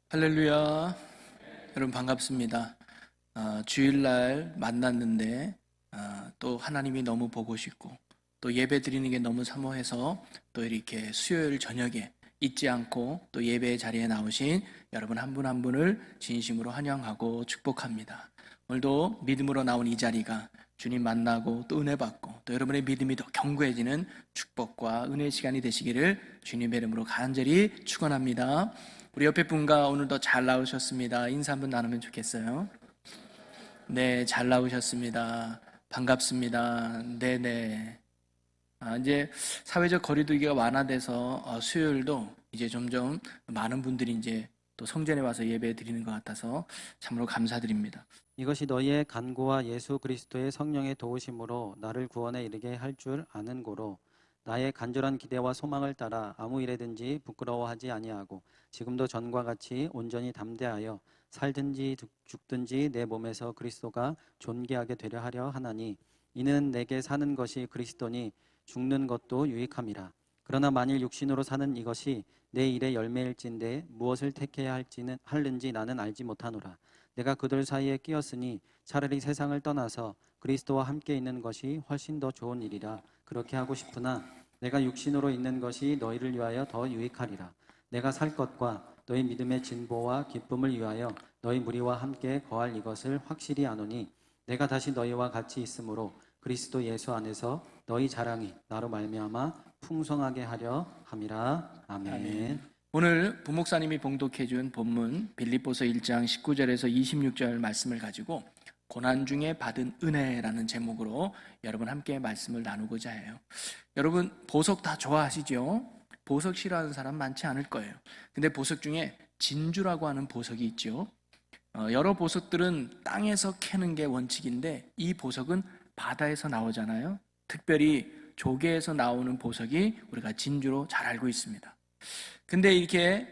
할렐루야. 여러분 반갑습니다. 주일날 만났는데 또 하나님이 너무 보고 싶고 또 예배 드리는 게 너무 사모해서 또 이렇게 수요일 저녁에 잊지 않고 또 예배 자리에 나오신 여러분 한 분 한 분을 진심으로 환영하고 축복합니다. 오늘도 믿음으로 나온 이 자리가 주님 만나고 또 은혜 받고 또 여러분의 믿음이 더 견고해지는 축복과 은혜의 시간이 되시기를 주님의 이름으로 간절히 축원합니다. 우리 옆에 분과 오늘도 잘 나오셨습니다. 인사 한번 나누면 좋겠어요. 네, 잘 나오셨습니다. 반갑습니다. 네네. 이제 사회적 거리두기가 완화돼서 수요일도 이제 점점 많은 분들이 이제 또 성전에 와서 예배 드리는 것 같아서 참으로 감사드립니다. 이것이 너희의 간구와 예수 그리스도의 성령의 도우심으로 나를 구원에 이르게 할 줄 아는 고로 나의 간절한 기대와 소망을 따라 아무 일에든지 부끄러워하지 아니하고 지금도 전과 같이 온전히 담대하여 살든지 죽든지 내 몸에서 그리스도가 존귀하게 되려 하려 하나니 이는 내게 사는 것이 그리스도니 죽는 것도 유익함이라. 그러나 만일 육신으로 사는 이것이 내 일의 열매일진데 무엇을 택해야 할는지 나는 알지 못하노라. 내가 그들 사이에 끼었으니 차라리 세상을 떠나서 그리스도와 함께 있는 것이 훨씬 더 좋은 일이라. 그렇게 하고 싶으나 내가 육신으로 있는 것이 너희를 위하여 더 유익하리라. 내가 살 것과 너희 믿음의 진보와 기쁨을 위하여 너희 무리와 함께 거할 이것을 확실히 아노니 내가 다시 너희와 같이 있으므로 그리스도 예수 안에서 너희 자랑이 나로 말미암아 풍성하게 하려 함이라. 아멘. 오늘 부목사님이 봉독해 준 본문 빌립보서 1장 19절에서 26절 말씀을 가지고 고난 중에 받은 은혜라는 제목으로 여러분 함께 말씀을 나누고자 해요. 여러분 보석 다 좋아하시죠? 보석 싫어하는 사람 많지 않을 거예요. 근데 보석 중에 진주라고 하는 보석이 있죠. 여러 보석들은 땅에서 캐는 게 원칙인데 이 보석은 바다에서 나오잖아요. 특별히 조개에서 나오는 보석이 우리가 진주로 잘 알고 있습니다. 근데 이렇게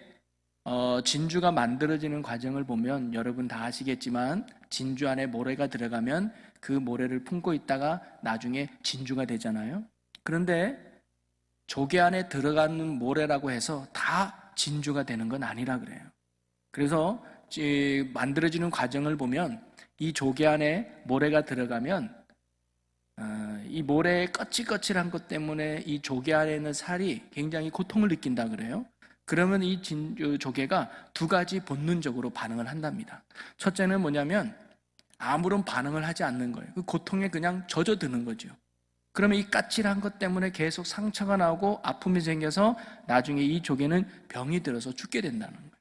진주가 만들어지는 과정을 보면 여러분 다 아시겠지만 진주 안에 모래가 들어가면 그 모래를 품고 있다가 나중에 진주가 되잖아요. 그런데 조개 안에 들어가는 모래라고 해서 다 진주가 되는 건 아니라 그래요. 그래서 만들어지는 과정을 보면 이 조개 안에 모래가 들어가면 이 모래의 거칠거칠한 것 때문에 이 조개 안에 있는 살이 굉장히 고통을 느낀다 그래요. 그러면 이 조개가 두 가지 본능적으로 반응을 한답니다. 첫째는 뭐냐면 아무런 반응을 하지 않는 거예요. 그 고통에 그냥 젖어드는 거죠. 그러면 이 까칠한 것 때문에 계속 상처가 나오고 아픔이 생겨서 나중에 이 조개는 병이 들어서 죽게 된다는 거예요.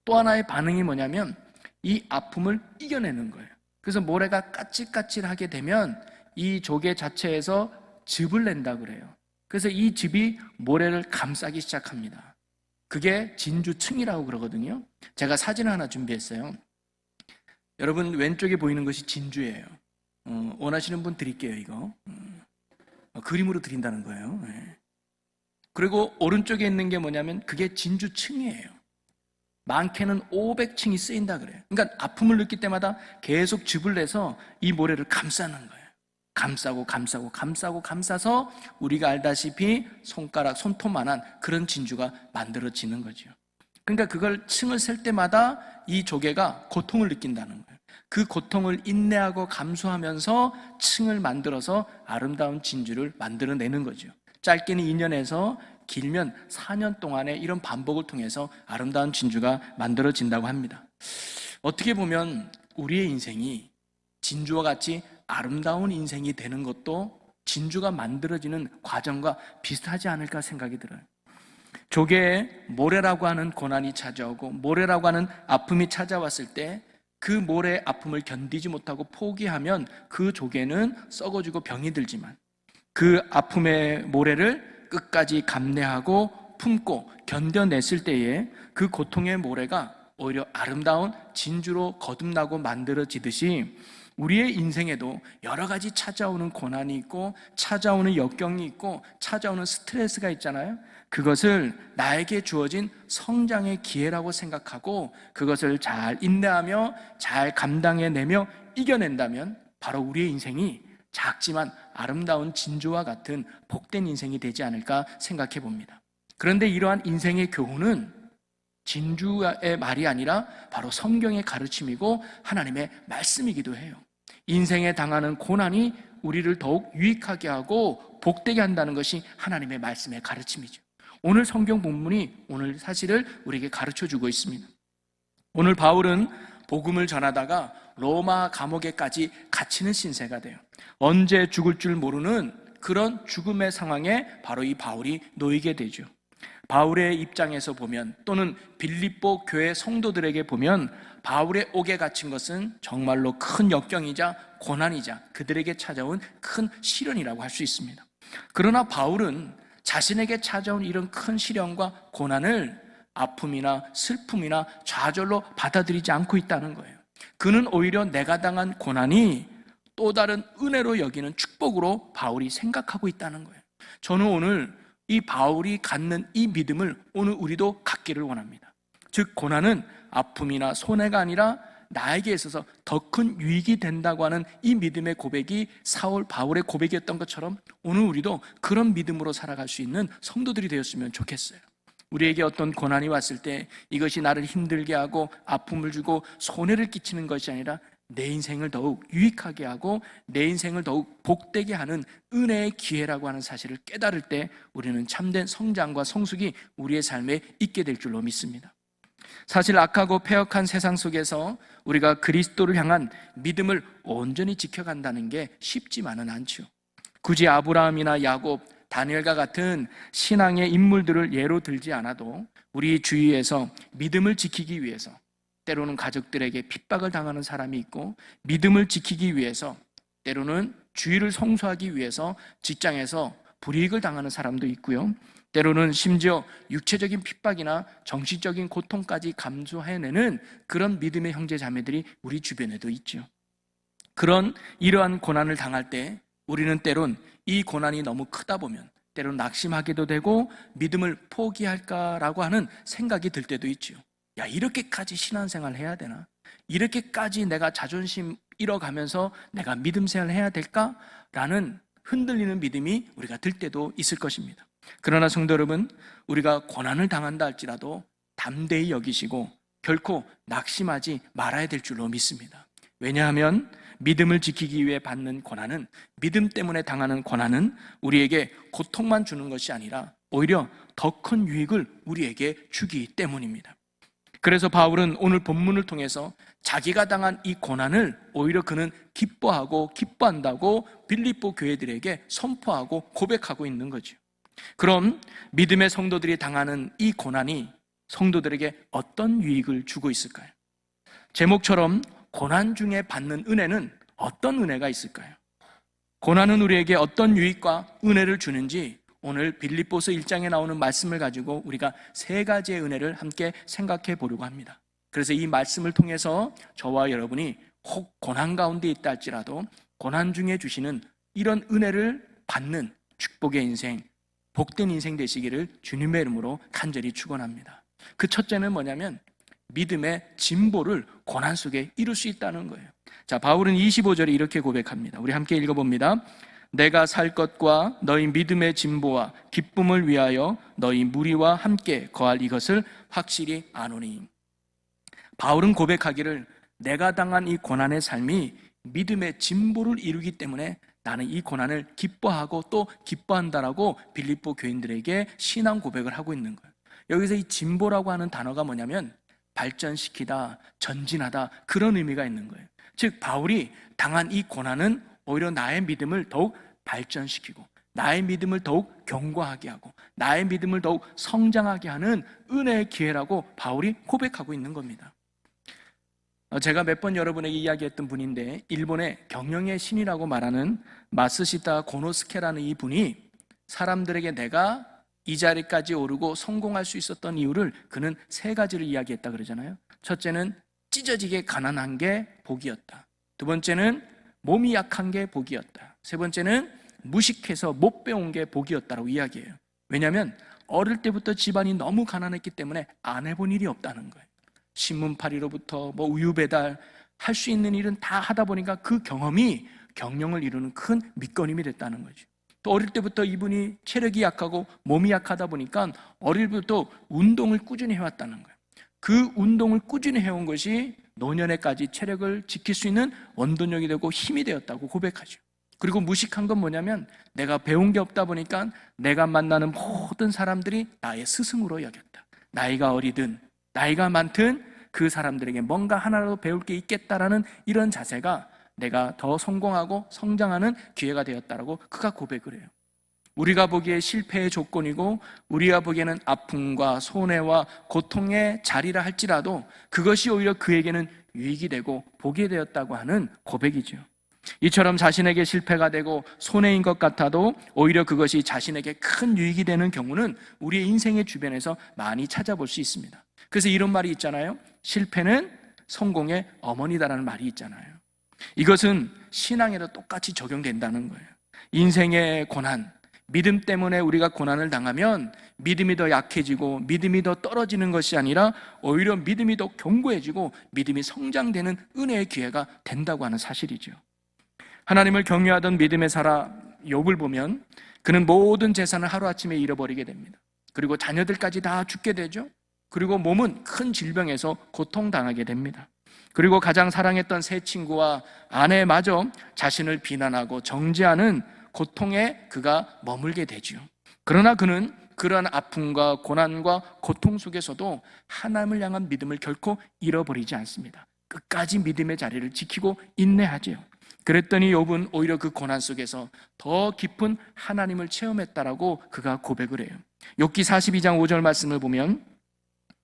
또 하나의 반응이 뭐냐면 이 아픔을 이겨내는 거예요. 그래서 모래가 까칠까칠하게 되면 이 조개 자체에서 즙을 낸다 그래요. 그래서 이 즙이 모래를 감싸기 시작합니다. 그게 진주층이라고 그러거든요. 제가 사진 하나 준비했어요. 여러분 왼쪽에 보이는 것이 진주예요. 원하시는 분 드릴게요. 이거 그림으로 드린다는 거예요. 그리고 오른쪽에 있는 게 뭐냐면 그게 진주층이에요. 많게는 500층이 쓰인다 그래요. 그러니까 아픔을 느낄 때마다 계속 즙을 내서 이 모래를 감싸는 거예요. 감싸서 우리가 알다시피 손톱만한 그런 진주가 만들어지는 거죠. 그러니까 그걸 층을 셀 때마다 이 조개가 고통을 느낀다는 거예요. 그 고통을 인내하고 감수하면서 층을 만들어서 아름다운 진주를 만들어내는 거죠. 짧게는 2년에서 길면 4년 동안의 이런 반복을 통해서 아름다운 진주가 만들어진다고 합니다. 어떻게 보면 우리의 인생이 진주와 같이 아름다운 인생이 되는 것도 진주가 만들어지는 과정과 비슷하지 않을까 생각이 들어요. 조개에 모래라고 하는 고난이 찾아오고 모래라고 하는 아픔이 찾아왔을 때 그 모래의 아픔을 견디지 못하고 포기하면 그 조개는 썩어지고 병이 들지만 그 아픔의 모래를 끝까지 감내하고 품고 견뎌냈을 때에 그 고통의 모래가 오히려 아름다운 진주로 거듭나고 만들어지듯이 우리의 인생에도 여러 가지 찾아오는 고난이 있고 찾아오는 역경이 있고 찾아오는 스트레스가 있잖아요. 그것을 나에게 주어진 성장의 기회라고 생각하고 그것을 잘 인내하며 잘 감당해내며 이겨낸다면 바로 우리의 인생이 작지만 아름다운 진주와 같은 복된 인생이 되지 않을까 생각해 봅니다. 그런데 이러한 인생의 교훈은 진주의 말이 아니라 바로 성경의 가르침이고 하나님의 말씀이기도 해요. 인생에 당하는 고난이 우리를 더욱 유익하게 하고 복되게 한다는 것이 하나님의 말씀의 가르침이죠. 오늘 성경 본문이 오늘 사실을 우리에게 가르쳐주고 있습니다. 오늘 바울은 복음을 전하다가 로마 감옥에까지 갇히는 신세가 돼요. 언제 죽을 줄 모르는 그런 죽음의 상황에 바로 이 바울이 놓이게 되죠. 바울의 입장에서 보면, 또는 빌립보 교회 성도들에게 보면 바울의 옥에 갇힌 것은 정말로 큰 역경이자 고난이자 그들에게 찾아온 큰 시련이라고 할 수 있습니다. 그러나 바울은 자신에게 찾아온 이런 큰 시련과 고난을 아픔이나 슬픔이나 좌절로 받아들이지 않고 있다는 거예요. 그는 오히려 내가 당한 고난이 또 다른 은혜로 여기는 축복으로 바울이 생각하고 있다는 거예요. 저는 오늘 이 바울이 갖는 이 믿음을 오늘 우리도 갖기를 원합니다. 즉, 고난은 아픔이나 손해가 아니라 나에게 있어서 더 큰 유익이 된다고 하는 이 믿음의 고백이 바울의 고백이었던 것처럼 오늘 우리도 그런 믿음으로 살아갈 수 있는 성도들이 되었으면 좋겠어요. 우리에게 어떤 고난이 왔을 때 이것이 나를 힘들게 하고 아픔을 주고 손해를 끼치는 것이 아니라 내 인생을 더욱 유익하게 하고 내 인생을 더욱 복되게 하는 은혜의 기회라고 하는 사실을 깨달을 때 우리는 참된 성장과 성숙이 우리의 삶에 있게 될 줄로 믿습니다. 사실 악하고 패역한 세상 속에서 우리가 그리스도를 향한 믿음을 온전히 지켜간다는 게 쉽지만은 않죠. 굳이 아브라함이나 야곱, 다니엘과 같은 신앙의 인물들을 예로 들지 않아도 우리 주위에서 믿음을 지키기 위해서 때로는 가족들에게 핍박을 당하는 사람이 있고, 믿음을 지키기 위해서 때로는 주의를 성수하기 위해서 직장에서 불이익을 당하는 사람도 있고요. 때로는 심지어 육체적인 핍박이나 정신적인 고통까지 감수해내는 그런 믿음의 형제 자매들이 우리 주변에도 있죠. 그런 이러한 고난을 당할 때 우리는 때론 이 고난이 너무 크다 보면 때론 낙심하게도 되고 믿음을 포기할까라고 하는 생각이 들 때도 있죠. 야, 이렇게까지 신앙생활 해야 되나? 이렇게까지 내가 자존심 잃어가면서 내가 믿음 생활을 해야 될까? 라는 흔들리는 믿음이 우리가 들 때도 있을 것입니다. 그러나 성도 여러분, 우리가 고난을 당한다 할지라도 담대히 여기시고 결코 낙심하지 말아야 될 줄로 믿습니다. 왜냐하면 믿음을 지키기 위해 받는 고난은, 믿음 때문에 당하는 고난은 우리에게 고통만 주는 것이 아니라 오히려 더 큰 유익을 우리에게 주기 때문입니다. 그래서 바울은 오늘 본문을 통해서 자기가 당한 이 고난을 오히려 그는 기뻐하고 기뻐한다고 빌립보 교회들에게 선포하고 고백하고 있는 거죠. 그럼 믿음의 성도들이 당하는 이 고난이 성도들에게 어떤 유익을 주고 있을까요? 제목처럼 고난 중에 받는 은혜는 어떤 은혜가 있을까요? 고난은 우리에게 어떤 유익과 은혜를 주는지 오늘 빌립보서 1장에 나오는 말씀을 가지고 우리가 세 가지의 은혜를 함께 생각해 보려고 합니다. 그래서 이 말씀을 통해서 저와 여러분이 혹 고난 가운데 있다 할지라도 고난 중에 주시는 이런 은혜를 받는 축복의 인생, 복된 인생 되시기를 주님의 이름으로 간절히 축원합니다. 그 첫째는 뭐냐면 믿음의 진보를 고난 속에 이룰 수 있다는 거예요. 자, 바울은 25절에 이렇게 고백합니다. 우리 함께 읽어봅니다. 내가 살 것과 너희 믿음의 진보와 기쁨을 위하여 너희 무리와 함께 거할 이것을 확실히 아노니. 바울은 고백하기를 내가 당한 이 고난의 삶이 믿음의 진보를 이루기 때문에 나는 이 고난을 기뻐하고 또 기뻐한다라고 빌립보 교인들에게 신앙 고백을 하고 있는 거예요. 여기서 이 진보라고 하는 단어가 뭐냐면 발전시키다, 전진하다, 그런 의미가 있는 거예요. 즉 바울이 당한 이 고난은 오히려 나의 믿음을 더욱 발전시키고 나의 믿음을 더욱 견고하게 하고 나의 믿음을 더욱 성장하게 하는 은혜의 기회라고 바울이 고백하고 있는 겁니다. 제가 몇 번 여러분에게 이야기했던 분인데 일본의 경영의 신이라고 말하는 마스시타 고노스케라는 이 분이 사람들에게 내가 이 자리까지 오르고 성공할 수 있었던 이유를 그는 세 가지를 이야기했다 그러잖아요. 첫째는 찢어지게 가난한 게 복이었다. 두 번째는 몸이 약한 게 복이었다. 세 번째는 무식해서 못 배운 게 복이었다라고 이야기해요. 왜냐하면 어릴 때부터 집안이 너무 가난했기 때문에 안 해본 일이 없다는 거예요. 신문팔이로부터 우유 배달 할 수 있는 일은 다 하다 보니까 그 경험이 경영을 이루는 큰 밑거름이 됐다는 거죠. 또 어릴 때부터 이분이 체력이 약하고 몸이 약하다 보니까 어릴 때부터 운동을 꾸준히 해왔다는 거예요. 그 운동을 꾸준히 해온 것이 노년에까지 체력을 지킬 수 있는 원동력이 되고 힘이 되었다고 고백하죠. 그리고 무식한 건 뭐냐면 내가 배운 게 없다 보니까 내가 만나는 모든 사람들이 나의 스승으로 여겼다. 나이가 어리든 나이가 많든 그 사람들에게 뭔가 하나라도 배울 게 있겠다라는 이런 자세가 내가 더 성공하고 성장하는 기회가 되었다라고 그가 고백을 해요. 우리가 보기에 실패의 조건이고 우리가 보기에는 아픔과 손해와 고통의 자리라 할지라도 그것이 오히려 그에게는 유익이 되고 복이 되었다고 하는 고백이죠. 이처럼 자신에게 실패가 되고 손해인 것 같아도 오히려 그것이 자신에게 큰 유익이 되는 경우는 우리의 인생의 주변에서 많이 찾아볼 수 있습니다. 그래서 이런 말이 있잖아요. 실패는 성공의 어머니다라는 말이 있잖아요. 이것은 신앙에도 똑같이 적용된다는 거예요. 인생의 고난, 믿음 때문에 우리가 고난을 당하면 믿음이 더 약해지고 믿음이 더 떨어지는 것이 아니라 오히려 믿음이 더 견고해지고 믿음이 성장되는 은혜의 기회가 된다고 하는 사실이죠. 하나님을 경외하던 믿음의 사람 욥을 보면 그는 모든 재산을 하루아침에 잃어버리게 됩니다. 그리고 자녀들까지 다 죽게 되죠. 그리고 몸은 큰 질병에서 고통당하게 됩니다. 그리고 가장 사랑했던 새 친구와 아내마저 자신을 비난하고 정죄하는 고통에 그가 머물게 되죠. 그러나 그는 그러한 아픔과 고난과 고통 속에서도 하나님을 향한 믿음을 결코 잃어버리지 않습니다. 끝까지 믿음의 자리를 지키고 인내하죠. 그랬더니 욥은 오히려 그 고난 속에서 더 깊은 하나님을 체험했다라고 그가 고백을 해요. 욥기 42장 5절 말씀을 보면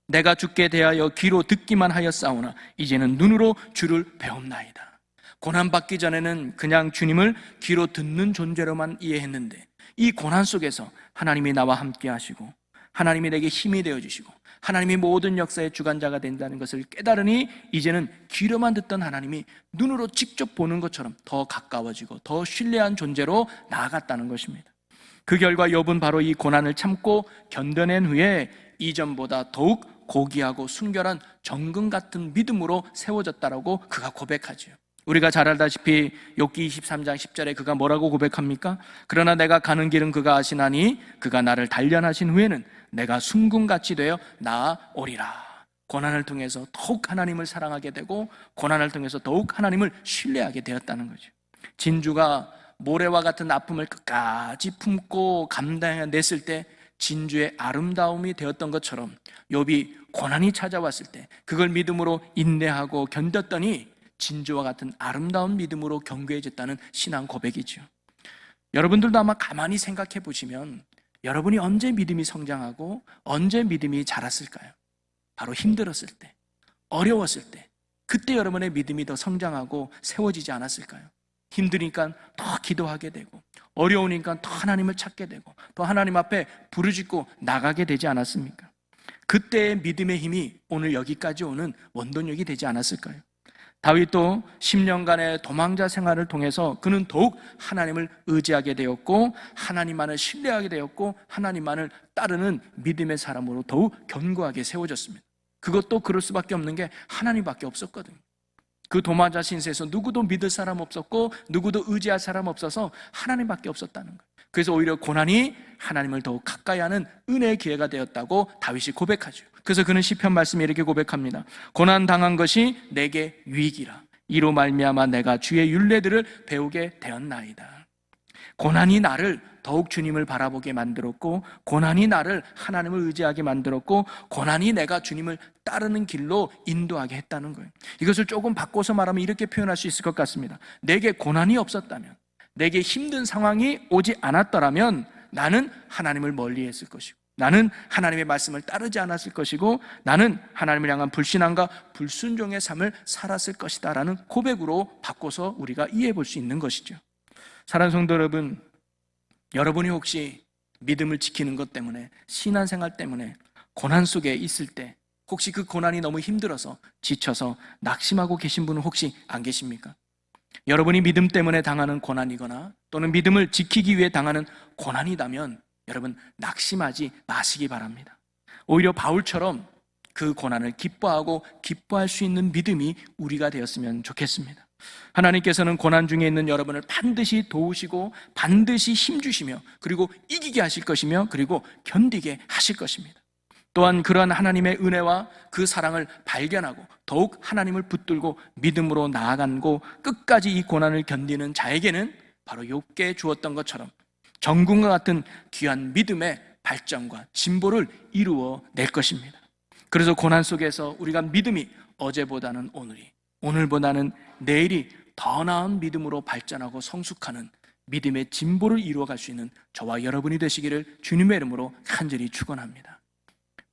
내가 주께 대하여 귀로 듣기만 하였사오나 이제는 눈으로 주를 배움나이다. 고난받기 전에는 그냥 주님을 귀로 듣는 존재로만 이해했는데 이 고난 속에서 하나님이 나와 함께 하시고 하나님이 내게 힘이 되어주시고 하나님이 모든 역사의 주관자가 된다는 것을 깨달으니 이제는 귀로만 듣던 하나님이 눈으로 직접 보는 것처럼 더 가까워지고 더 신뢰한 존재로 나아갔다는 것입니다. 그 결과 욥은 바로 이 고난을 참고 견뎌낸 후에 이전보다 더욱 고귀하고 순결한 정금 같은 믿음으로 세워졌다라고 그가 고백하죠. 우리가 잘 알다시피 욥기 23장 10절에 그가 뭐라고 고백합니까? 그러나 내가 가는 길은 그가 아시나니 그가 나를 단련하신 후에는 내가 순금같이 되어 나아오리라. 고난을 통해서 더욱 하나님을 사랑하게 되고 고난을 통해서 더욱 하나님을 신뢰하게 되었다는 거죠. 진주가 모래와 같은 아픔을 끝까지 품고 감당해냈을 때 진주의 아름다움이 되었던 것처럼 욥이 고난이 찾아왔을 때 그걸 믿음으로 인내하고 견뎠더니 진주와 같은 아름다운 믿음으로 견고해졌다는 신앙 고백이죠. 여러분들도 아마 가만히 생각해 보시면 여러분이 언제 믿음이 성장하고 언제 믿음이 자랐을까요? 바로 힘들었을 때, 어려웠을 때, 그때 여러분의 믿음이 더 성장하고 세워지지 않았을까요? 힘드니까 더 기도하게 되고 어려우니까 더 하나님을 찾게 되고 더 하나님 앞에 부르짖고 나가게 되지 않았습니까? 그때의 믿음의 힘이 오늘 여기까지 오는 원동력이 되지 않았을까요? 다윗도 10년간의 도망자 생활을 통해서 그는 더욱 하나님을 의지하게 되었고 하나님만을 신뢰하게 되었고 하나님만을 따르는 믿음의 사람으로 더욱 견고하게 세워졌습니다. 그것도 그럴 수밖에 없는 게 하나님밖에 없었거든요. 그 도망자 신세에서 누구도 믿을 사람 없었고 누구도 의지할 사람 없어서 하나님밖에 없었다는 거예요. 그래서 오히려 고난이 하나님을 더욱 가까이 하는 은혜의 기회가 되었다고 다윗이 고백하죠. 그래서 그는 시편 말씀에 이렇게 고백합니다. 고난 당한 것이 내게 유익이라. 이로 말미암아 내가 주의 율례들을 배우게 되었나이다. 고난이 나를 더욱 주님을 바라보게 만들었고 고난이 나를 하나님을 의지하게 만들었고 고난이 내가 주님을 따르는 길로 인도하게 했다는 거예요. 이것을 조금 바꿔서 말하면 이렇게 표현할 수 있을 것 같습니다. 내게 고난이 없었다면, 내게 힘든 상황이 오지 않았더라면 나는 하나님을 멀리했을 것이고 나는 하나님의 말씀을 따르지 않았을 것이고 나는 하나님을 향한 불신앙과 불순종의 삶을 살았을 것이다 라는 고백으로 바꿔서 우리가 이해해 볼 수 있는 것이죠. 사랑하는 성도 여러분, 여러분이 혹시 믿음을 지키는 것 때문에 신앙생활 때문에 고난 속에 있을 때 혹시 그 고난이 너무 힘들어서 지쳐서 낙심하고 계신 분은 혹시 안 계십니까? 여러분이 믿음 때문에 당하는 고난이거나 또는 믿음을 지키기 위해 당하는 고난이라면 여러분 낙심하지 마시기 바랍니다. 오히려 바울처럼 그 고난을 기뻐하고 기뻐할 수 있는 믿음이 우리가 되었으면 좋겠습니다. 하나님께서는 고난 중에 있는 여러분을 반드시 도우시고 반드시 힘주시며 그리고 이기게 하실 것이며 그리고 견디게 하실 것입니다. 또한 그러한 하나님의 은혜와 그 사랑을 발견하고 더욱 하나님을 붙들고 믿음으로 나아가고 끝까지 이 고난을 견디는 자에게는 바로 욥기에 주었던 것처럼 정금과 같은 귀한 믿음의 발전과 진보를 이루어 낼 것입니다. 그래서 고난 속에서 우리가 믿음이 어제보다는 오늘이, 오늘보다는 내일이 더 나은 믿음으로 발전하고 성숙하는 믿음의 진보를 이루어갈 수 있는 저와 여러분이 되시기를 주님의 이름으로 간절히 축원합니다.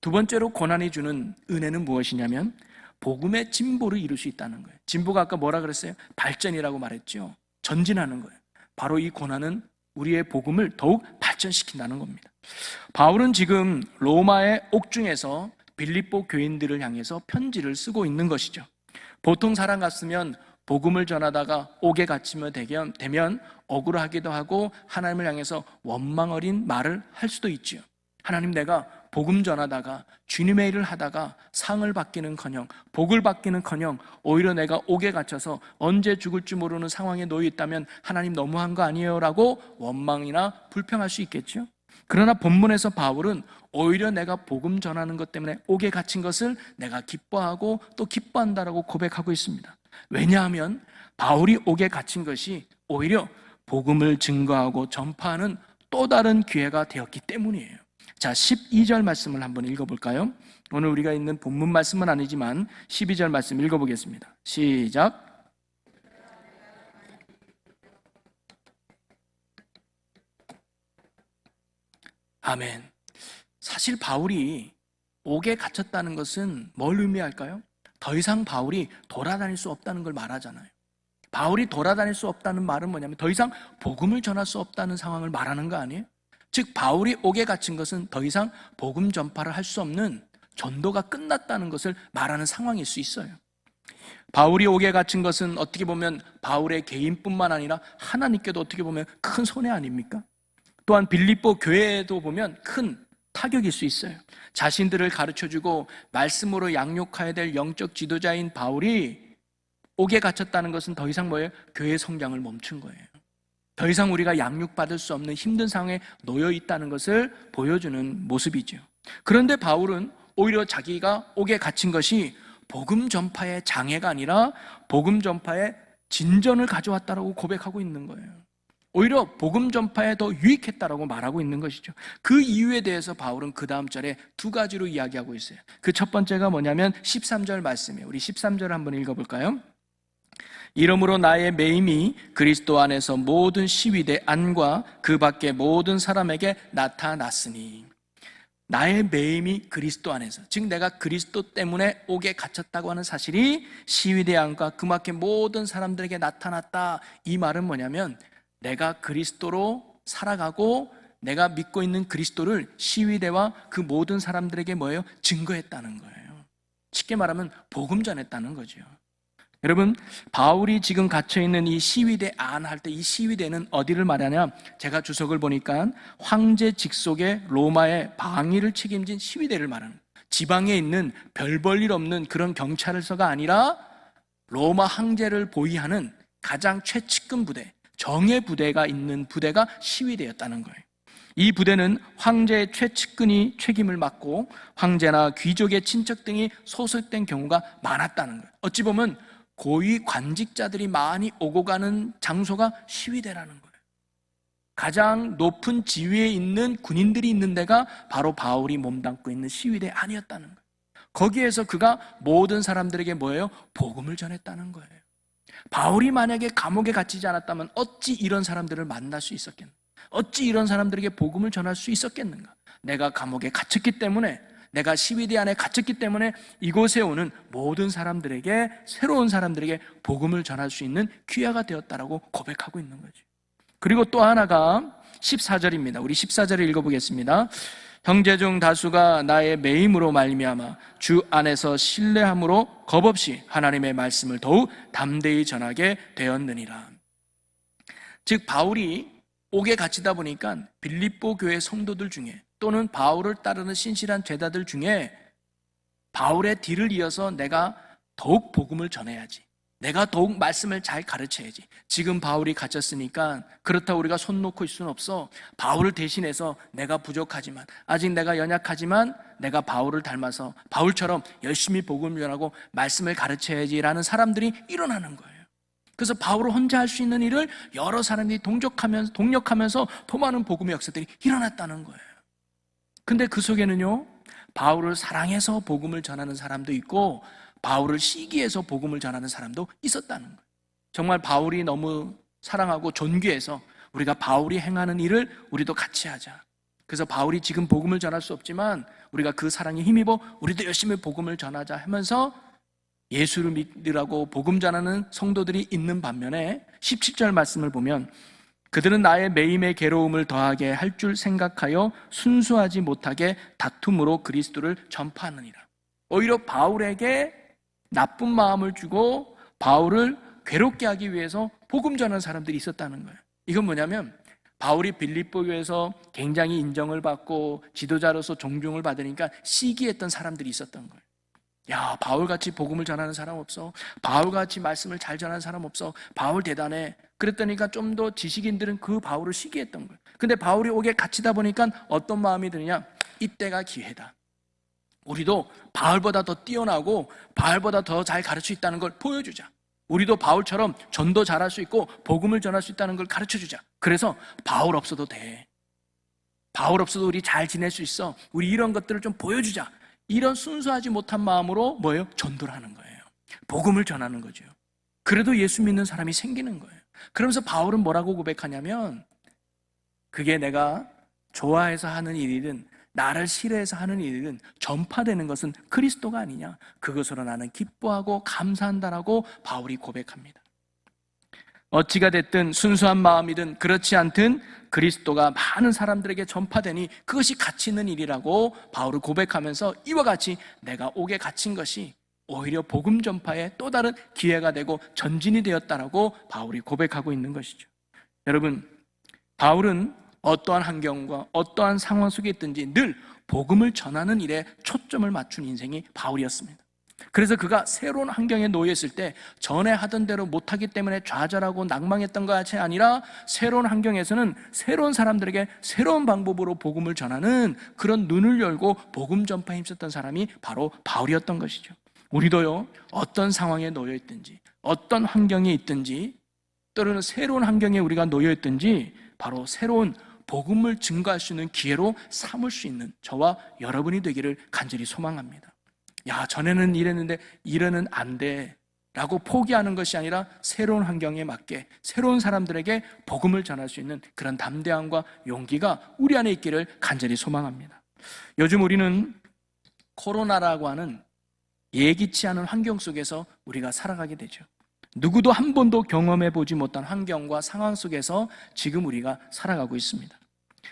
두 번째로 고난이 주는 은혜는 무엇이냐면 복음의 진보를 이룰 수 있다는 거예요. 진보가 아까 뭐라 그랬어요? 발전이라고 말했죠. 전진하는 거예요. 바로 이 고난은 우리의 복음을 더욱 발전시킨다는 겁니다. 바울은 지금 로마의 옥중에서 빌립보 교인들을 향해서 편지를 쓰고 있는 것이죠. 보통 사람 같으면 복음을 전하다가 옥에 갇히면 되면 억울하기도 하고 하나님을 향해서 원망 어린 말을 할 수도 있지요. 하나님, 내가 복음 전하다가 주님의 일을 하다가 상을 받기는커녕 복을 받기는커녕 오히려 내가 옥에 갇혀서 언제 죽을지 모르는 상황에 놓여 있다면 하나님 너무한 거 아니에요? 라고 원망이나 불평할 수 있겠죠. 그러나 본문에서 바울은 오히려 내가 복음 전하는 것 때문에 옥에 갇힌 것을 내가 기뻐하고 또 기뻐한다라고 고백하고 있습니다. 왜냐하면 바울이 옥에 갇힌 것이 오히려 복음을 증거하고 전파하는 또 다른 기회가 되었기 때문이에요. 자, 12절 말씀을 한번 읽어볼까요? 오늘 우리가 있는 본문 말씀은 아니지만 12절 말씀 읽어보겠습니다. 시작. 아멘. 사실 바울이 옥에 갇혔다는 것은 뭘 의미할까요? 더 이상 바울이 돌아다닐 수 없다는 걸 말하잖아요. 바울이 돌아다닐 수 없다는 말은 뭐냐면 더 이상 복음을 전할 수 없다는 상황을 말하는 거 아니에요? 즉 바울이 옥에 갇힌 것은 더 이상 복음 전파를 할 수 없는 전도가 끝났다는 것을 말하는 상황일 수 있어요. 바울이 옥에 갇힌 것은 어떻게 보면 바울의 개인뿐만 아니라 하나님께도 어떻게 보면 큰 손해 아닙니까? 또한 빌립보 교회에도 보면 큰 타격일 수 있어요. 자신들을 가르쳐주고 말씀으로 양육해야 될 영적 지도자인 바울이 옥에 갇혔다는 것은 더 이상 뭐예요? 교회 성장을 멈춘 거예요. 더 이상 우리가 양육받을 수 없는 힘든 상황에 놓여 있다는 것을 보여주는 모습이죠. 그런데 바울은 오히려 자기가 옥에 갇힌 것이 복음 전파의 장애가 아니라 복음 전파의 진전을 가져왔다라고 고백하고 있는 거예요. 오히려 복음 전파에 더 유익했다라고 말하고 있는 것이죠. 그 이유에 대해서 바울은 그 다음 절에 두 가지로 이야기하고 있어요. 그 첫 번째가 뭐냐면 13절 말씀이에요. 우리 13절 한번 읽어볼까요? 이러므로 나의 매임이 그리스도 안에서 모든 시위대 안과 그 밖의 모든 사람에게 나타났으니, 나의 매임이 그리스도 안에서, 즉 내가 그리스도 때문에 옥에 갇혔다고 하는 사실이 시위대 안과 그 밖의 모든 사람들에게 나타났다. 이 말은 뭐냐면 내가 그리스도로 살아가고 내가 믿고 있는 그리스도를 시위대와 그 모든 사람들에게 뭐예요? 증거했다는 거예요. 쉽게 말하면 복음 전했다는 거죠. 여러분, 바울이 지금 갇혀있는 이 시위대 안 할 때 이 시위대는 어디를 말하냐? 제가 주석을 보니까 황제 직속의 로마의 방위를 책임진 시위대를 말하는 거예요. 지방에 있는 별 볼 일 없는 그런 경찰서가 아니라 로마 황제를 보위하는 가장 최측근 부대, 정예 부대가 있는 부대가 시위대였다는 거예요. 이 부대는 황제의 최측근이 책임을 맡고 황제나 귀족의 친척 등이 소속된 경우가 많았다는 거예요. 어찌 보면 고위 관직자들이 많이 오고 가는 장소가 시위대라는 거예요. 가장 높은 지위에 있는 군인들이 있는 데가 바로 바울이 몸담고 있는 시위대 아니었다는 거예요. 거기에서 그가 모든 사람들에게 뭐예요? 복음을 전했다는 거예요. 바울이 만약에 감옥에 갇히지 않았다면 어찌 이런 사람들을 만날 수 있었겠는가? 어찌 이런 사람들에게 복음을 전할 수 있었겠는가? 내가 감옥에 갇혔기 때문에, 내가 시위대 안에 갇혔기 때문에 이곳에 오는 모든 사람들에게, 새로운 사람들에게 복음을 전할 수 있는 기회가 되었다라고 고백하고 있는 거죠. 그리고 또 하나가 14절입니다. 우리 14절을 읽어보겠습니다. 형제 중 다수가 나의 매임으로 말미암아 주 안에서 신뢰함으로 겁없이 하나님의 말씀을 더욱 담대히 전하게 되었느니라. 즉 바울이 옥에 갇히다 보니까 빌립보 교회 성도들 중에 또는 바울을 따르는 신실한 제자들 중에 바울의 뒤를 이어서 내가 더욱 복음을 전해야지, 내가 더욱 말씀을 잘 가르쳐야지. 지금 바울이 갇혔으니까 그렇다고 우리가 손 놓고 있을 수는 없어. 바울을 대신해서 내가 부족하지만, 아직 내가 연약하지만 내가 바울을 닮아서 바울처럼 열심히 복음을 전하고 말씀을 가르쳐야지라는 사람들이 일어나는 거예요. 그래서 바울을 혼자 할 수 있는 일을 여러 사람들이 동력하면서 더 많은 복음의 역사들이 일어났다는 거예요. 근데 그 속에는요, 바울을 사랑해서 복음을 전하는 사람도 있고 바울을 시기해서 복음을 전하는 사람도 있었다는 거예요. 정말 바울이 너무 사랑하고 존귀해서 우리가 바울이 행하는 일을 우리도 같이 하자. 그래서 바울이 지금 복음을 전할 수 없지만 우리가 그 사랑에 힘입어 우리도 열심히 복음을 전하자 하면서 예수를 믿으라고 복음 전하는 성도들이 있는 반면에 17절 말씀을 보면 그들은 나의 매임의 괴로움을 더하게 할 줄 생각하여 순수하지 못하게 다툼으로 그리스도를 전파하느니라. 오히려 바울에게 나쁜 마음을 주고 바울을 괴롭게 하기 위해서 복음 전하는 사람들이 있었다는 거예요. 이건 뭐냐면 바울이 빌립보 교회에서 굉장히 인정을 받고 지도자로서 존중을 받으니까 시기했던 사람들이 있었던 거예요. 야, 바울같이 복음을 전하는 사람 없어. 바울같이 말씀을 잘 전하는 사람 없어. 바울 대단해. 그랬더니까 좀 더 지식인들은 그 바울을 시기했던 거예요. 근데 바울이 옥에 갇히다 보니까 어떤 마음이 드느냐? 이때가 기회다. 우리도 바울보다 더 뛰어나고 바울보다 더 잘 가르칠 수 있다는 걸 보여주자. 우리도 바울처럼 전도 잘할 수 있고 복음을 전할 수 있다는 걸 가르쳐주자. 그래서 바울 없어도 돼. 바울 없어도 우리 잘 지낼 수 있어. 우리 이런 것들을 좀 보여주자. 이런 순수하지 못한 마음으로 뭐예요? 전도를 하는 거예요. 복음을 전하는 거죠. 그래도 예수 믿는 사람이 생기는 거예요. 그러면서 바울은 뭐라고 고백하냐면 그게 내가 좋아해서 하는 일이든 나를 싫어해서 하는 일이든 전파되는 것은 그리스도가 아니냐. 그것으로 나는 기뻐하고 감사한다라고 바울이 고백합니다. 어찌가 됐든 순수한 마음이든 그렇지 않든 그리스도가 많은 사람들에게 전파되니 그것이 가치 있는 일이라고 바울을 고백하면서 이와 같이 내가 옥에 갇힌 것이 오히려 복음 전파의 또 다른 기회가 되고 전진이 되었다라고 바울이 고백하고 있는 것이죠. 여러분, 바울은 어떠한 환경과 어떠한 상황 속에 있든지 늘 복음을 전하는 일에 초점을 맞춘 인생이 바울이었습니다. 그래서 그가 새로운 환경에 놓여 있을 때 전에 하던 대로 못하기 때문에 좌절하고 낭망했던 것이 아니라 새로운 환경에서는 새로운 사람들에게 새로운 방법으로 복음을 전하는 그런 눈을 열고 복음 전파에 힘썼던 사람이 바로 바울이었던 것이죠. 우리도요, 어떤 상황에 놓여 있든지 어떤 환경에 있든지 때로는 새로운 환경에 우리가 놓여 있든지 바로 새로운 복음을 증거할 수 있는 기회로 삼을 수 있는 저와 여러분이 되기를 간절히 소망합니다. 야, 전에는 이랬는데 이래는 안 돼 라고 포기하는 것이 아니라 새로운 환경에 맞게 새로운 사람들에게 복음을 전할 수 있는 그런 담대함과 용기가 우리 안에 있기를 간절히 소망합니다. 요즘 우리는 코로나라고 하는 예기치 않은 환경 속에서 우리가 살아가게 되죠. 누구도 한 번도 경험해 보지 못한 환경과 상황 속에서 지금 우리가 살아가고 있습니다.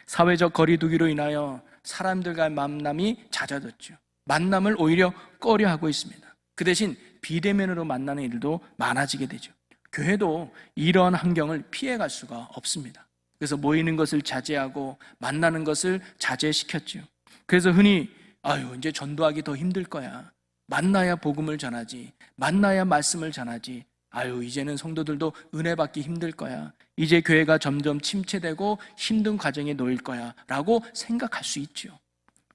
사회적 거리두기로 인하여 사람들과의 만남이 잦아졌죠. 만남을 오히려 꺼려하고 있습니다. 그 대신 비대면으로 만나는 일도 많아지게 되죠. 교회도 이러한 환경을 피해갈 수가 없습니다. 그래서 모이는 것을 자제하고 만나는 것을 자제시켰죠. 그래서 흔히 이제 전도하기 더 힘들 거야. 만나야 복음을 전하지. 만나야 말씀을 전하지. 이제는 성도들도 은혜 받기 힘들 거야. 이제 교회가 점점 침체되고 힘든 과정에 놓일 거야 라고 생각할 수 있죠.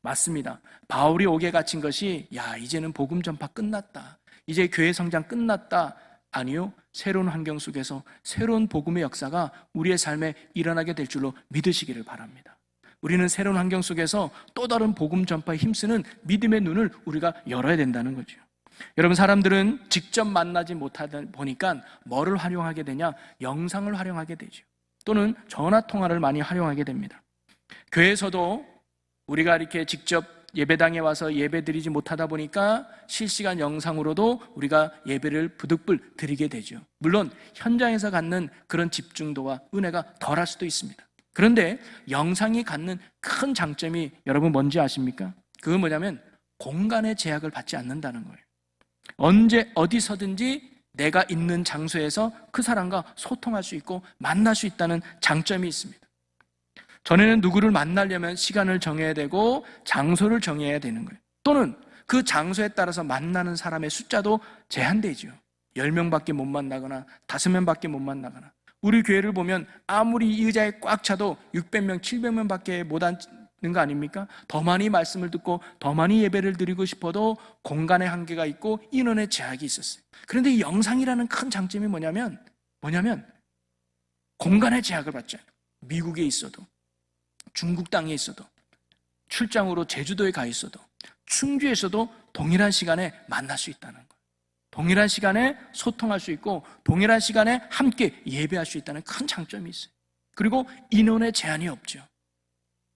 맞습니다. 바울이 옥에 갇힌 것이 이제는 복음 전파 끝났다. 이제 교회 성장 끝났다. 아니요. 새로운 환경 속에서 새로운 복음의 역사가 우리의 삶에 일어나게 될 줄로 믿으시기를 바랍니다. 우리는 새로운 환경 속에서 또 다른 복음 전파에 힘쓰는 믿음의 눈을 우리가 열어야 된다는 거죠. 여러분, 사람들은 직접 만나지 못하다 보니까 뭐를 활용하게 되냐? 영상을 활용하게 되죠. 또는 전화 통화를 많이 활용하게 됩니다. 교회에서도 우리가 이렇게 직접 예배당에 와서 예배 드리지 못하다 보니까 실시간 영상으로도 우리가 예배를 부득불 드리게 되죠. 물론 현장에서 갖는 그런 집중도와 은혜가 덜할 수도 있습니다. 그런데 영상이 갖는 큰 장점이 여러분 뭔지 아십니까? 그건 뭐냐면 공간의 제약을 받지 않는다는 거예요. 언제 어디서든지 내가 있는 장소에서 그 사람과 소통할 수 있고 만날 수 있다는 장점이 있습니다. 전에는 누구를 만나려면 시간을 정해야 되고 장소를 정해야 되는 거예요. 또는 그 장소에 따라서 만나는 사람의 숫자도 제한되죠. 10명밖에 못 만나거나 5명밖에 못 만나거나, 우리 교회를 보면 아무리 이 의자에 꽉 차도 600명, 700명밖에 못 앉는 거 아닙니까? 더 많이 말씀을 듣고 더 많이 예배를 드리고 싶어도 공간의 한계가 있고 인원의 제약이 있었어요. 그런데 이 영상이라는 큰 장점이 뭐냐면 공간의 제약을 받지 않아요. 미국에 있어도, 중국 땅에 있어도, 출장으로 제주도에 가 있어도, 충주에서도 동일한 시간에 만날 수 있다는 거예요. 동일한 시간에 소통할 수 있고 동일한 시간에 함께 예배할 수 있다는 큰 장점이 있어요. 그리고 인원의 제한이 없죠.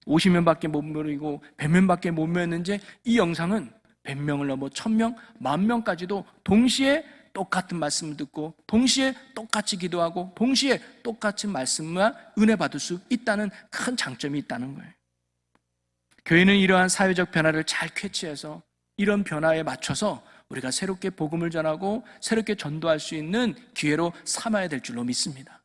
50명밖에 못 모이고 100명밖에 못 모였는지 이 영상은 100명을 넘어 1000명, 10,000명까지도 동시에 똑같은 말씀을 듣고 동시에 똑같이 기도하고 동시에 똑같은 말씀과 은혜 받을 수 있다는 큰 장점이 있다는 거예요. 교회는 이러한 사회적 변화를 잘 캐치해서 이런 변화에 맞춰서 우리가 새롭게 복음을 전하고 새롭게 전도할 수 있는 기회로 삼아야 될 줄로 믿습니다.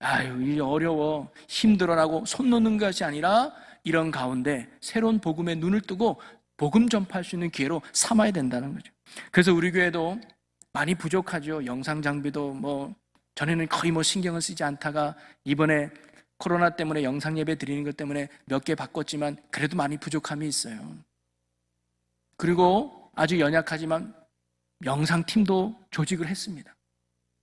아유, 이 어려워, 힘들어라고 손 놓는 것이 아니라 이런 가운데 새로운 복음에 눈을 뜨고 복음 전파할 수 있는 기회로 삼아야 된다는 거죠. 그래서 우리 교회도 많이 부족하죠. 영상 장비도 전에는 거의 신경을 쓰지 않다가 이번에 코로나 때문에 영상 예배 드리는 것 때문에 몇 개 바꿨지만 그래도 많이 부족함이 있어요. 그리고 아주 연약하지만 영상팀도 조직을 했습니다.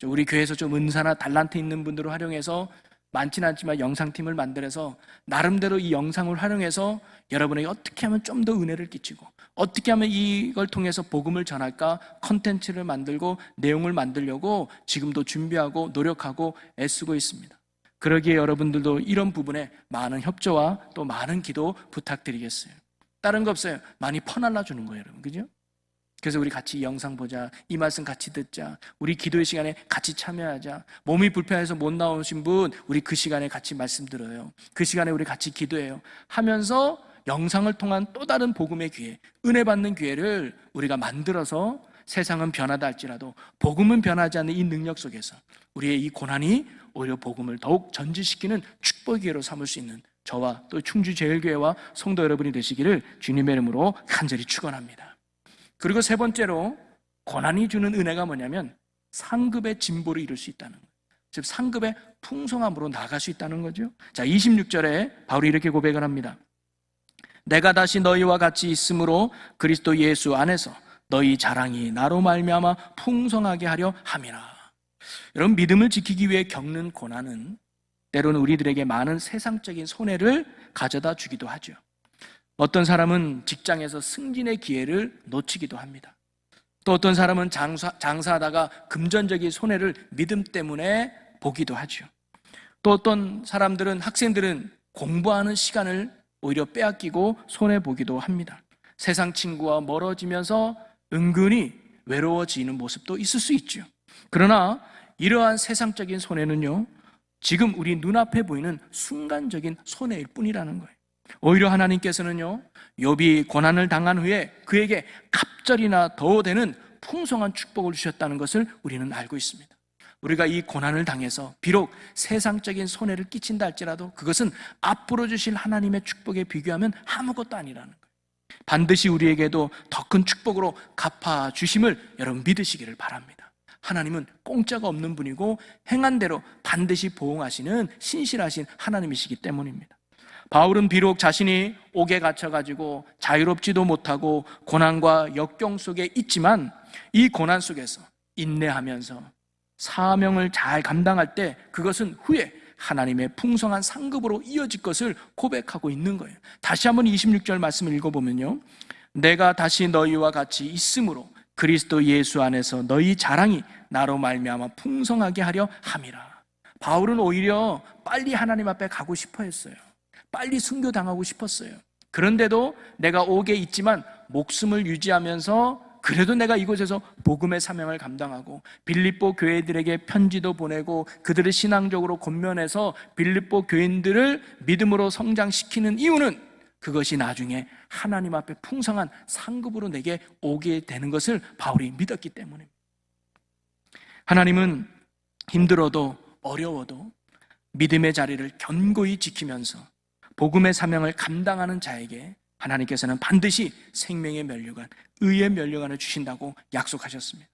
우리 교회에서 좀 은사나 달란트 있는 분들을 활용해서 많지는 않지만 영상팀을 만들어서 나름대로 이 영상을 활용해서 여러분에게 어떻게 하면 좀 더 은혜를 끼치고 어떻게 하면 이걸 통해서 복음을 전할까 컨텐츠를 만들고 내용을 만들려고 지금도 준비하고 노력하고 애쓰고 있습니다. 그러기에 여러분들도 이런 부분에 많은 협조와 또 많은 기도 부탁드리겠어요. 다른 거 없어요. 많이 퍼날라 주는 거예요, 여러분. 그죠? 그래서 우리 같이 이 영상 보자, 이 말씀 같이 듣자, 우리 기도의 시간에 같이 참여하자. 몸이 불편해서 못 나오신 분 우리 그 시간에 같이 말씀 들어요. 그 시간에 우리 같이 기도해요 하면서 영상을 통한 또 다른 복음의 기회, 은혜 받는 기회를 우리가 만들어서 세상은 변하다 할지라도 복음은 변하지 않는 이 능력 속에서 우리의 이 고난이 오히려 복음을 더욱 전진시키는 축복의 기회로 삼을 수 있는 저와 또 충주제일교회와 성도 여러분이 되시기를 주님의 이름으로 간절히 축원합니다. 그리고 세 번째로 고난이 주는 은혜가 뭐냐면 상급의 진보를 이룰 수 있다는 거예요. 즉 상급의 풍성함으로 나아갈 수 있다는 거죠. 자, 26절에 바울이 이렇게 고백을 합니다. 내가 다시 너희와 같이 있으므로 그리스도 예수 안에서 너희 자랑이 나로 말미암아 풍성하게 하려 함이라. 여러분, 믿음을 지키기 위해 겪는 고난은 때로는 우리들에게 많은 세상적인 손해를 가져다 주기도 하죠. 어떤 사람은 직장에서 승진의 기회를 놓치기도 합니다. 또 어떤 사람은 장사하다가 금전적인 손해를 믿음 때문에 보기도 하죠. 또 어떤 사람들은, 학생들은 공부하는 시간을 오히려 빼앗기고 손해보기도 합니다. 세상 친구와 멀어지면서 은근히 외로워지는 모습도 있을 수 있죠. 그러나 이러한 세상적인 손해는요, 지금 우리 눈앞에 보이는 순간적인 손해일 뿐이라는 거예요. 오히려 하나님께서는요, 욥이 고난을 당한 후에 그에게 갑절이나 더 되는 풍성한 축복을 주셨다는 것을 우리는 알고 있습니다. 우리가 이 고난을 당해서 비록 세상적인 손해를 끼친다 할지라도 그것은 앞으로 주실 하나님의 축복에 비교하면 아무것도 아니라는 거예요. 반드시 우리에게도 더 큰 축복으로 갚아주심을 여러분 믿으시기를 바랍니다. 하나님은 공짜가 없는 분이고 행한 대로 반드시 보응하시는 신실하신 하나님이시기 때문입니다. 바울은 비록 자신이 옥에 갇혀가지고 자유롭지도 못하고 고난과 역경 속에 있지만 이 고난 속에서 인내하면서 사명을 잘 감당할 때 그것은 후에 하나님의 풍성한 상급으로 이어질 것을 고백하고 있는 거예요. 다시 한번 26절 말씀을 읽어보면요, 내가 다시 너희와 같이 있으므로 그리스도 예수 안에서 너희 자랑이 나로 말미암아 풍성하게 하려 함이라. 바울은 오히려 빨리 하나님 앞에 가고 싶어 했어요. 빨리 순교당하고 싶었어요. 그런데도 내가 옥에 있지만 목숨을 유지하면서 그래도 내가 이곳에서 복음의 사명을 감당하고 빌립보 교회들에게 편지도 보내고 그들을 신앙적으로 권면해서 빌립보 교인들을 믿음으로 성장시키는 이유는 그것이 나중에 하나님 앞에 풍성한 상급으로 내게 오게 되는 것을 바울이 믿었기 때문입니다. 하나님은 힘들어도 어려워도 믿음의 자리를 견고히 지키면서 복음의 사명을 감당하는 자에게 하나님께서는 반드시 생명의 면류관, 의의 면류관을 주신다고 약속하셨습니다.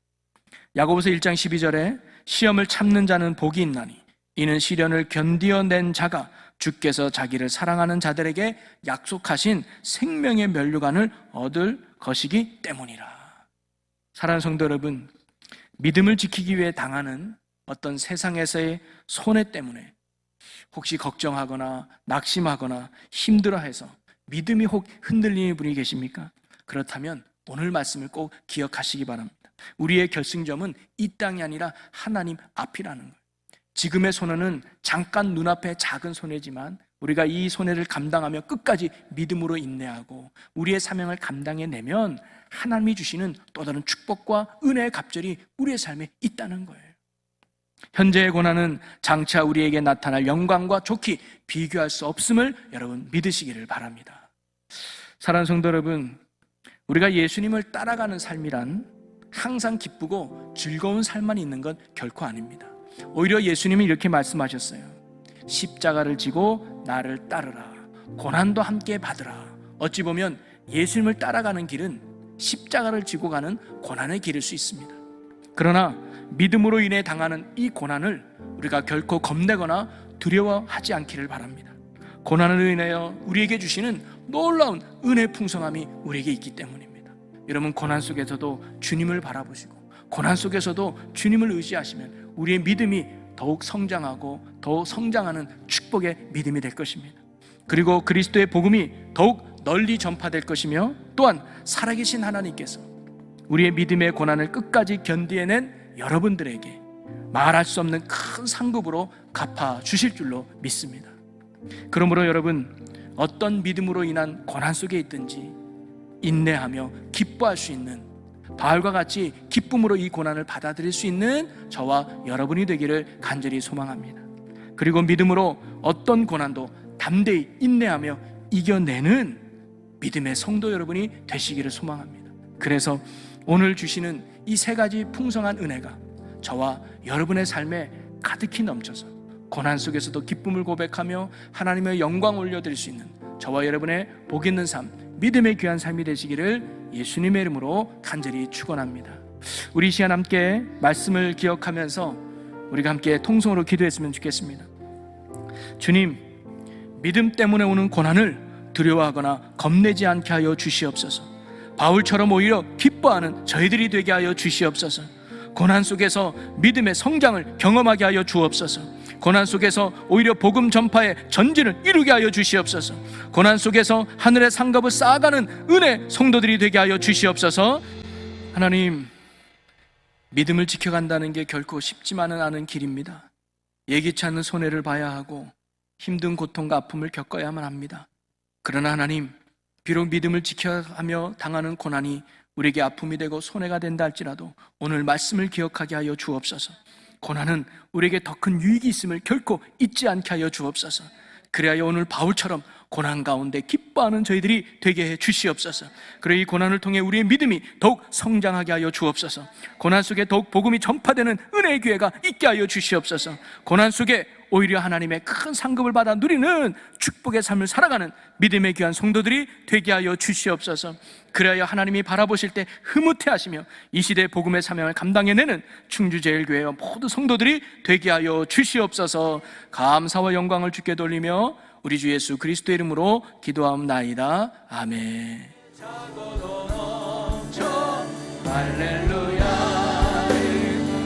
야고보서 1장 12절에 시험을 참는 자는 복이 있나니 이는 시련을 견디어낸 자가 주께서 자기를 사랑하는 자들에게 약속하신 생명의 면류관을 얻을 것이기 때문이라. 사랑하는 성도 여러분, 믿음을 지키기 위해 당하는 어떤 세상에서의 손해 때문에 혹시 걱정하거나 낙심하거나 힘들어해서 믿음이 혹 흔들리는 분이 계십니까? 그렇다면 오늘 말씀을 꼭 기억하시기 바랍니다. 우리의 결승점은 이 땅이 아니라 하나님 앞이라는 거예요. 지금의 손해는 잠깐 눈앞의 작은 손해지만 우리가 이 손해를 감당하며 끝까지 믿음으로 인내하고 우리의 사명을 감당해내면 하나님이 주시는 또 다른 축복과 은혜의 갑절이 우리의 삶에 있다는 거예요. 현재의 고난은 장차 우리에게 나타날 영광과 좋게 비교할 수 없음을 여러분 믿으시기를 바랍니다. 사랑하는 성도 여러분, 우리가 예수님을 따라가는 삶이란 항상 기쁘고 즐거운 삶만 있는 건 결코 아닙니다. 오히려 예수님이 이렇게 말씀하셨어요. 십자가를 지고 나를 따르라. 고난도 함께 받으라. 어찌 보면 예수님을 따라가는 길은 십자가를 지고 가는 고난의 길일 수 있습니다. 그러나 믿음으로 인해 당하는 이 고난을 우리가 결코 겁내거나 두려워하지 않기를 바랍니다. 고난을 인하여 우리에게 주시는 놀라운 은혜의 풍성함이 우리에게 있기 때문입니다. 여러분, 고난 속에서도 주님을 바라보시고 고난 속에서도 주님을 의지하시면 우리의 믿음이 더욱 성장하고 더욱 성장하는 축복의 믿음이 될 것입니다. 그리고 그리스도의 복음이 더욱 널리 전파될 것이며 또한 살아계신 하나님께서 우리의 믿음의 고난을 끝까지 견디해낸 여러분들에게 말할 수 없는 큰 상급으로 갚아 주실 줄로 믿습니다. 그러므로 여러분, 어떤 믿음으로 인한 고난 속에 있든지 인내하며 기뻐할 수 있는 바울과 같이 기쁨으로 이 고난을 받아들일 수 있는 저와 여러분이 되기를 간절히 소망합니다. 그리고 믿음으로 어떤 고난도 담대히 인내하며 이겨내는 믿음의 성도 여러분이 되시기를 소망합니다. 그래서 오늘 주시는 이 세 가지 풍성한 은혜가 저와 여러분의 삶에 가득히 넘쳐서 고난 속에서도 기쁨을 고백하며 하나님의 영광 올려드릴 수 있는 저와 여러분의 복 있는 삶, 믿음의 귀한 삶이 되시기를 예수님의 이름으로 간절히 축원합니다. 우리 이 시간 함께 말씀을 기억하면서 우리가 함께 통성으로 기도했으면 좋겠습니다. 주님, 믿음 때문에 오는 고난을 두려워하거나 겁내지 않게 하여 주시옵소서. 바울처럼 오히려 기뻐하는 저희들이 되게 하여 주시옵소서. 고난 속에서 믿음의 성장을 경험하게 하여 주옵소서. 고난 속에서 오히려 복음 전파의 전진을 이루게 하여 주시옵소서. 고난 속에서 하늘의 상급을 쌓아가는 은혜 성도들이 되게 하여 주시옵소서. 하나님, 믿음을 지켜간다는 게 결코 쉽지만은 않은 길입니다. 예기치 않은 손해를 봐야 하고 힘든 고통과 아픔을 겪어야만 합니다. 그러나 하나님, 비록 믿음을 지켜야 하며 당하는 고난이 우리에게 아픔이 되고 손해가 된다 할지라도 오늘 말씀을 기억하게 하여 주옵소서. 고난은 우리에게 더 큰 유익이 있음을 결코 잊지 않게 하여 주옵소서. 그래야 오늘 바울처럼 고난 가운데 기뻐하는 저희들이 되게 해 주시옵소서. 그리고 이 고난을 통해 우리의 믿음이 더욱 성장하게 하여 주옵소서. 고난 속에 더욱 복음이 전파되는 은혜의 기회가 있게 하여 주시옵소서. 고난 속에 오히려 하나님의 큰 상급을 받아 누리는 축복의 삶을 살아가는 믿음의 귀한 성도들이 되게 하여 주시옵소서. 그래야 하나님이 바라보실 때 흐뭇해하시며 이 시대의 복음의 사명을 감당해내는 충주제일교회와 모든 성도들이 되게 하여 주시옵소서. 감사와 영광을 주께 돌리며 우리 주 예수 그리스도의 이름으로 기도하옵나이다. 아멘. 할렐루야를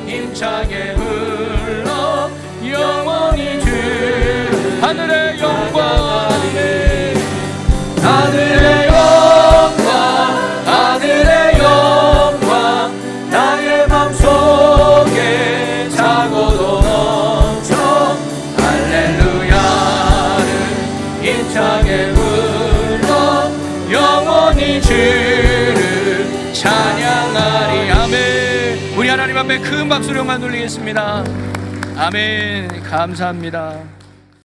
힘차게 불러 영원히 주 하늘의 영광, 하늘의 영광, 하늘의 영광, 나의 맘속에 차고도 넘쳐 할렐루야를 힘차게 불러 영원히 주를 찬양하리. 아멘. 우리 하나님 앞에 큰 박수로 영광 돌리겠습니다. 아멘. 감사합니다.